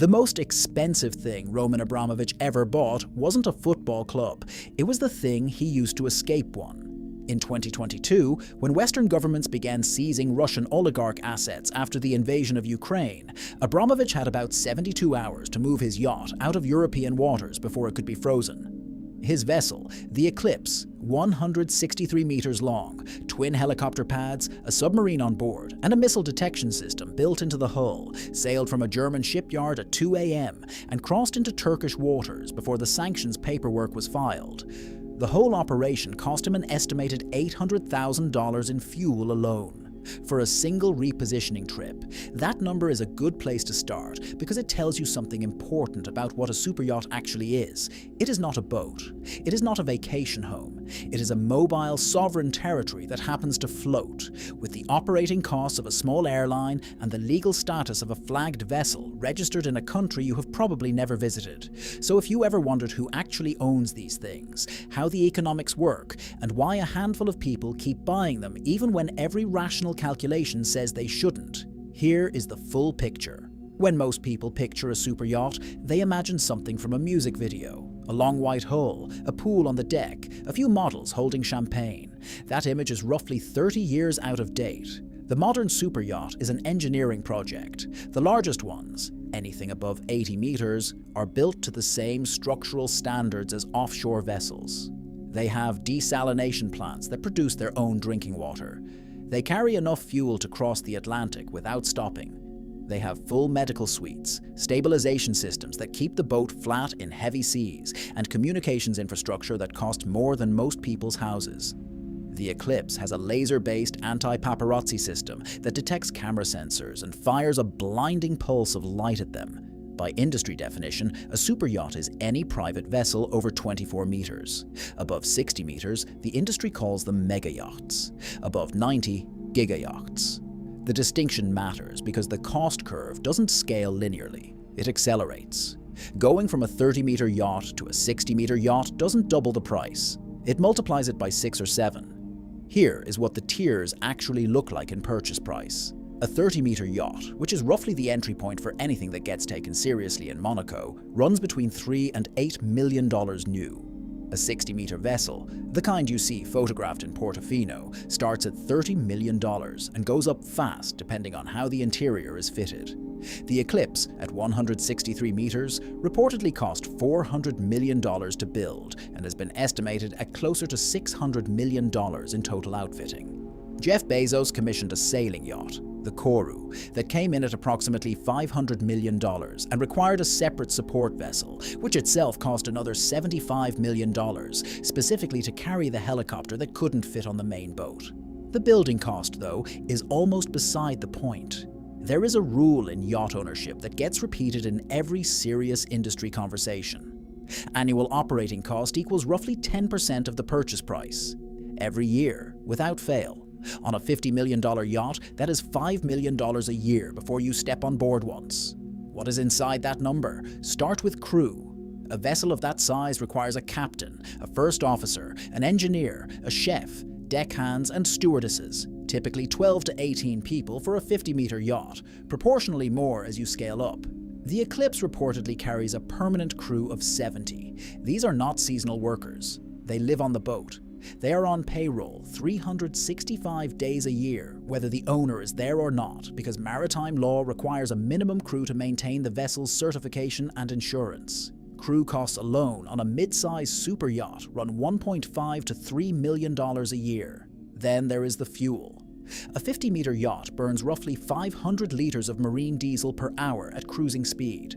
The most expensive thing Roman Abramovich ever bought wasn't a football club, it was the thing he used to escape one. In 2022, when Western governments began seizing Russian oligarch assets after the invasion of Ukraine, Abramovich had about 72 hours to move his yacht out of European waters before it could be frozen. His vessel, the Eclipse, 163 meters long, twin helicopter pads, a submarine on board, and a missile detection system built into the hull, sailed from a German shipyard at 2 a.m. and crossed into Turkish waters before the sanctions paperwork was filed. The whole operation cost him an estimated $800,000 in fuel alone. For a single repositioning trip, that number is a good place to start because it tells you something important about what a superyacht actually is. It is not a boat. It is not a vacation home. It is a mobile, sovereign territory that happens to float, with the operating costs of a small airline and the legal status of a flagged vessel registered in a country you have probably never visited. So if you ever wondered who actually owns these things, how the economics work, and why a handful of people keep buying them even when every rational calculation says they shouldn't, here is the full picture. When most people picture a superyacht, they imagine something from a music video. A long white hull, a pool on the deck, a few models holding champagne. That image is roughly 30 years out of date. The modern superyacht is an engineering project. The largest ones, anything above 80 meters, are built to the same structural standards as offshore vessels. They have desalination plants that produce their own drinking water. They carry enough fuel to cross the Atlantic without stopping. They have full medical suites, stabilization systems that keep the boat flat in heavy seas, and communications infrastructure that cost more than most people's houses. The Eclipse has a laser-based anti-paparazzi system that detects camera sensors and fires a blinding pulse of light at them. By industry definition, a superyacht is any private vessel over 24 meters. Above 60 meters, the industry calls them Megayachts. Above 90, Gigayachts. The distinction matters because the cost curve doesn't scale linearly, it accelerates. Going from a 30-meter yacht to a 60-meter yacht doesn't double the price. It multiplies it by 6 or 7. Here is what the tiers actually look like in purchase price. A 30-meter yacht, which is roughly the entry point for anything that gets taken seriously in Monaco, runs between $3 and $8 million new. A 60-meter vessel, the kind you see photographed in Portofino, starts at $30 million and goes up fast depending on how the interior is fitted. The Eclipse, at 163 meters, reportedly cost $400 million to build and has been estimated at closer to $600 million in total outfitting. Jeff Bezos commissioned a sailing yacht, the Kourou, that came in at approximately $500 million and required a separate support vessel, which itself cost another $75 million, specifically to carry the helicopter that couldn't fit on the main boat. The building cost, though, is almost beside the point. There is a rule in yacht ownership that gets repeated in every serious industry conversation. Annual operating cost equals roughly 10% of the purchase price. Every year, without fail. On a $50 million yacht, that is $5 million a year before you step on board once. What is inside that number? Start with crew. A vessel of that size requires a captain, a first officer, an engineer, a chef, deckhands, and stewardesses, typically 12 to 18 people for a 50-meter yacht, proportionally more as you scale up. The Eclipse reportedly carries a permanent crew of 70. These are not seasonal workers. They live on the boat. They are on payroll 365 days a year, whether the owner is there or not, because maritime law requires a minimum crew to maintain the vessel's certification and insurance. Crew costs alone on a mid-size super yacht run $1.5 to $3 million a year. Then there is the fuel. A 50-meter yacht burns roughly 500 liters of marine diesel per hour at cruising speed.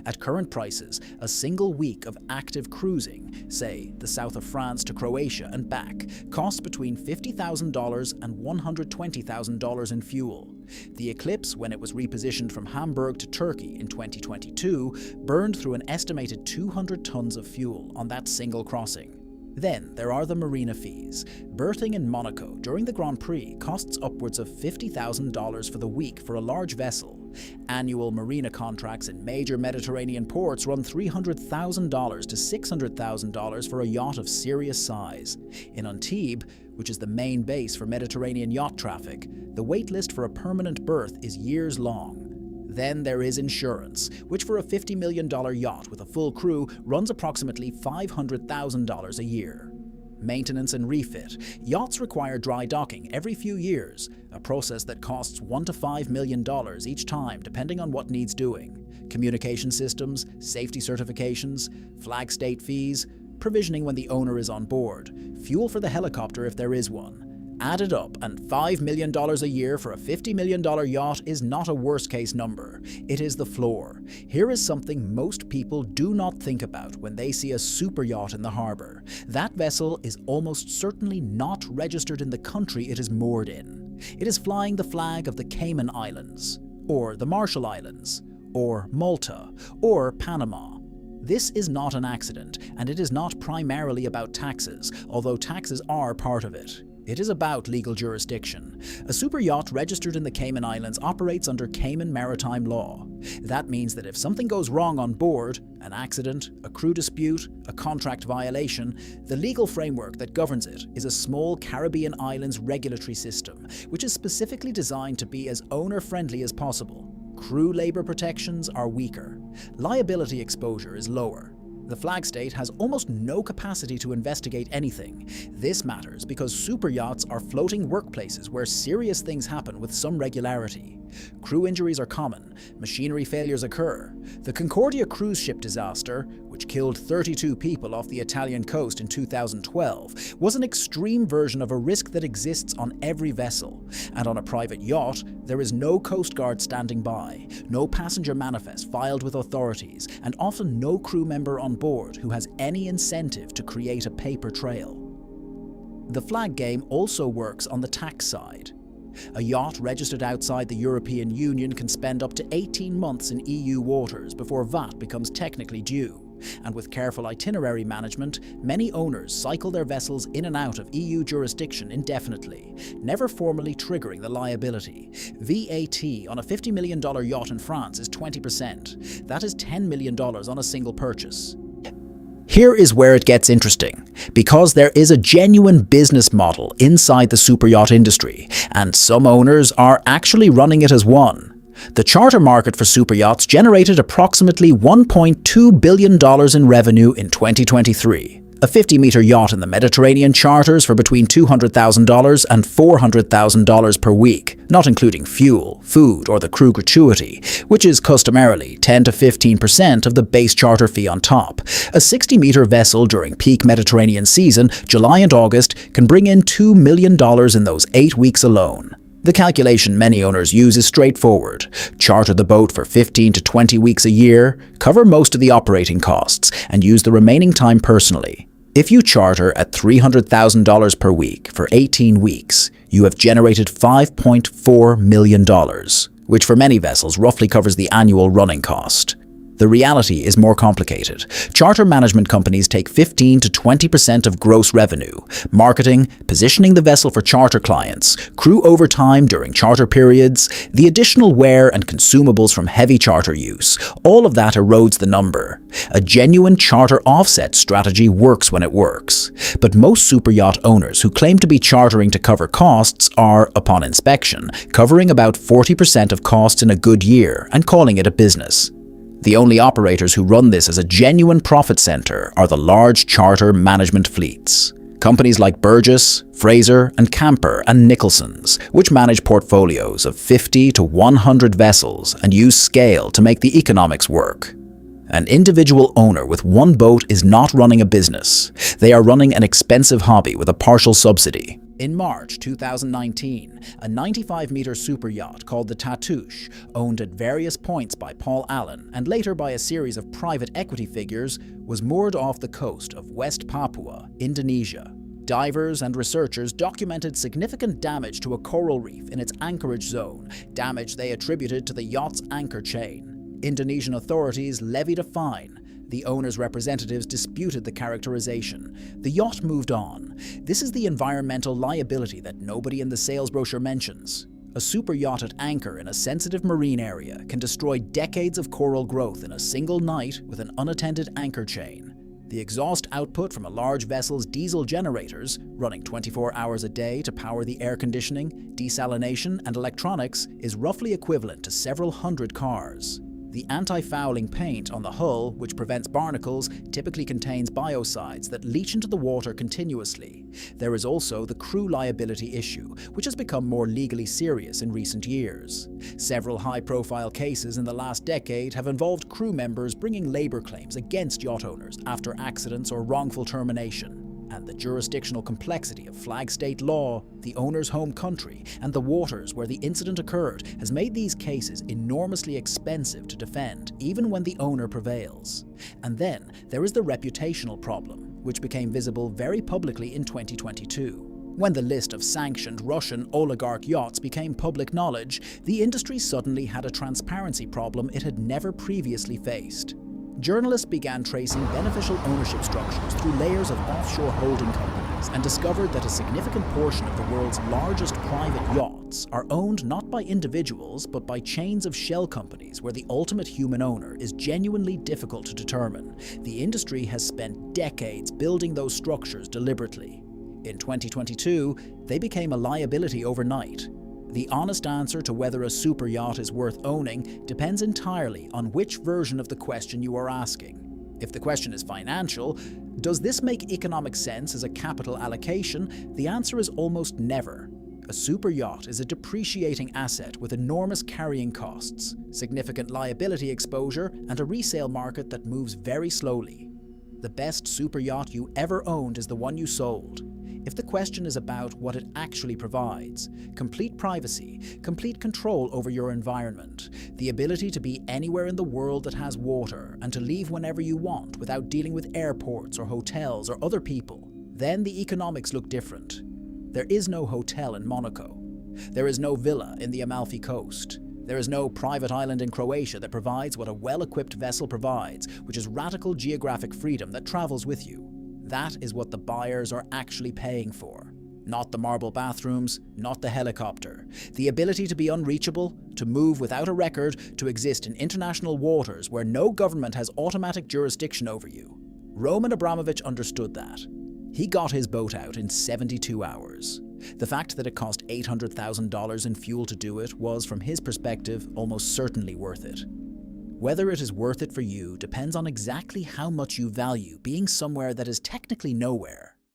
At current prices, a single week of active cruising, say the south of France to Croatia and back, costs between $50,000 and $120,000 in fuel. The Eclipse, when it was repositioned from Hamburg to Turkey in 2022, burned through an estimated 200 tons of fuel on that single crossing. Then there are the marina fees. Berthing in Monaco during the Grand Prix costs upwards of $50,000 for the week for a large vessel. Annual marina contracts in major Mediterranean ports run $300,000 to $600,000 for a yacht of serious size. In Antibes, which is the main base for Mediterranean yacht traffic, the wait list for a permanent berth is years long. Then there is insurance, which for a $50 million yacht with a full crew runs approximately $500,000 a year. Maintenance and refit. Yachts require dry docking every few years, a process that costs $1 to $5 million each time depending on what needs doing. Communication systems, safety certifications, flag state fees, provisioning when the owner is on board, fuel for the helicopter if there is one. Added up, and $5 million a year for a $50 million yacht is not a worst-case number. It is the floor. Here is something most people do not think about when they see a super yacht in the harbour. That vessel is almost certainly not registered in the country it is moored in. It is flying the flag of the Cayman Islands, or the Marshall Islands, or Malta, or Panama. This is not an accident, and it is not primarily about taxes, although taxes are part of it. It is about legal jurisdiction. A super yacht registered in the Cayman Islands operates under Cayman maritime law. That means that if something goes wrong on board, an accident, a crew dispute, a contract violation, the legal framework that governs it is a small Caribbean islands regulatory system, which is specifically designed to be as owner-friendly as possible. Crew labor protections are weaker. Liability exposure is lower. The flag state has almost no capacity to investigate anything. This matters because super yachts are floating workplaces where serious things happen with some regularity. Crew injuries are common, machinery failures occur. The Concordia cruise ship disaster, which killed 32 people off the Italian coast in 2012, was an extreme version of a risk that exists on every vessel. And on a private yacht, there is no Coast Guard standing by, no passenger manifest filed with authorities, and often no crew member on board who has any incentive to create a paper trail. The flag game also works on the tax side. A yacht registered outside the European Union can spend up to 18 months in EU waters before VAT becomes technically due. And with careful itinerary management, many owners cycle their vessels in and out of EU jurisdiction indefinitely, never formally triggering the liability. VAT on a $50 million yacht in France is 20%. That is $10 million on a single purchase. Here is where it gets interesting, because there is a genuine business model inside the superyacht industry, and some owners are actually running it as one. The charter market for superyachts generated approximately $1.2 billion in revenue in 2023. A 50-meter yacht in the Mediterranean charters for between $200,000 and $400,000 per week, not including fuel, food, or the crew gratuity, which is customarily 10 to 15% of the base charter fee on top. A 60-meter vessel during peak Mediterranean season, July and August, can bring in $2 million in those 8 weeks alone. The calculation many owners use is straightforward. Charter the boat for 15 to 20 weeks a year, cover most of the operating costs, and use the remaining time personally. If you charter at $300,000 per week for 18 weeks, you have generated $5.4 million, which for many vessels roughly covers the annual running cost. The reality is more complicated. Charter management companies take 15 to 20% of gross revenue. Marketing, positioning the vessel for charter clients, crew overtime during charter periods, the additional wear and consumables from heavy charter use, all of that erodes the number. A genuine charter offset strategy works when it works. But most superyacht owners who claim to be chartering to cover costs are, upon inspection, covering about 40% of costs in a good year and calling it a business. The only operators who run this as a genuine profit center are the large charter management fleets. Companies like Burgess, Fraser, and Camper and Nicholson's, which manage portfolios of 50 to 100 vessels and use scale to make the economics work. An individual owner with one boat is not running a business. They are running an expensive hobby with a partial subsidy. In March 2019, a 95-meter superyacht called the Tatouche, owned at various points by Paul Allen and later by a series of private equity figures, was moored off the coast of West Papua, Indonesia. Divers and researchers documented significant damage to a coral reef in its anchorage zone, damage they attributed to the yacht's anchor chain. Indonesian authorities levied a fine. The owner's representatives disputed the characterization. The yacht moved on. This is the environmental liability that nobody in the sales brochure mentions. A super yacht at anchor in a sensitive marine area can destroy decades of coral growth in a single night with an unattended anchor chain. The exhaust output from a large vessel's diesel generators, running 24 hours a day to power the air conditioning, desalination, and electronics, is roughly equivalent to several hundred cars. The anti-fouling paint on the hull, which prevents barnacles, typically contains biocides that leach into the water continuously. There is also the crew liability issue, which has become more legally serious in recent years. Several high-profile cases in the last decade have involved crew members bringing labor claims against yacht owners after accidents or wrongful termination. And the jurisdictional complexity of flag state law, the owner's home country, and the waters where the incident occurred has made these cases enormously expensive to defend, even when the owner prevails. And then there is the reputational problem, which became visible very publicly in 2022. When the list of sanctioned Russian oligarch yachts became public knowledge, the industry suddenly had a transparency problem it had never previously faced. Journalists began tracing beneficial ownership structures through layers of offshore holding companies and discovered that a significant portion of the world's largest private yachts are owned not by individuals but by chains of shell companies where the ultimate human owner is genuinely difficult to determine. The industry has spent decades building those structures deliberately. In 2022, they became a liability overnight. The honest answer to whether a superyacht is worth owning depends entirely on which version of the question you are asking. If the question is financial, does this make economic sense as a capital allocation? The answer is almost never. A superyacht is a depreciating asset with enormous carrying costs, significant liability exposure, and a resale market that moves very slowly. The best superyacht you ever owned is the one you sold. If the question is about what it actually provides, complete privacy, complete control over your environment, the ability to be anywhere in the world that has water and to leave whenever you want without dealing with airports or hotels or other people, then the economics look different. There is no hotel in Monaco. There is no villa in the Amalfi Coast. There is no private island in Croatia that provides what a well-equipped vessel provides, which is radical geographic freedom that travels with you. That is what the buyers are actually paying for. Not the marble bathrooms, not the helicopter. The ability to be unreachable, to move without a record, to exist in international waters where no government has automatic jurisdiction over you. Roman Abramovich understood that. He got his boat out in 72 hours. The fact that it cost $800,000 in fuel to do it was, from his perspective, almost certainly worth it. Whether it is worth it for you depends on exactly how much you value being somewhere that is technically nowhere.